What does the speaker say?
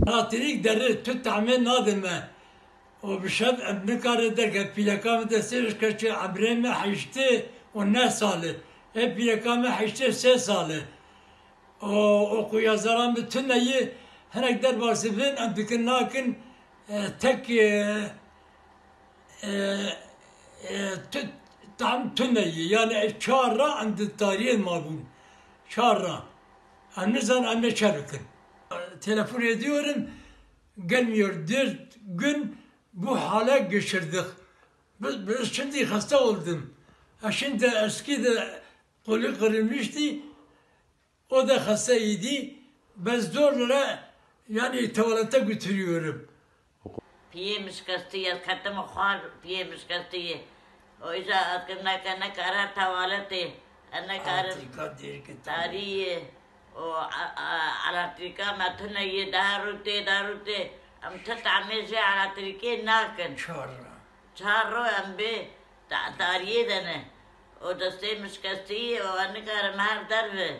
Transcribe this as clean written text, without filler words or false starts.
Hatırık deri tut tahmin nadime. O bir şey nıkarı derken plakamı da seviş kaçı abreme haştı o ne salı. Hep plakamı haştı 3 salı. O oku yazaran bütün neyi her der vasıfın antikin nakin tek tam tüneyi yani çağıra anti tarihin mabun. Çağıra. Anne anne çarıkın. Telefon ediyorum. Gelmiyor. 4 gün bu hale geçirdik. Biz şimdi hasta oldum. Şimdi eski de kolu kırılmıştı. O da hastaydı. Ben zorla yani tuvalete götürüyorum. Piye miskastiyet katım khar piye miskastiye. O yüzden atkınla kana karar tuvalete. Ana karar tarihi. O alatrika matına ye darute. Am tatamize alatrike nakin. Çarro am be tarihi dene. O deste miskastiye o ana karar mahar darbe.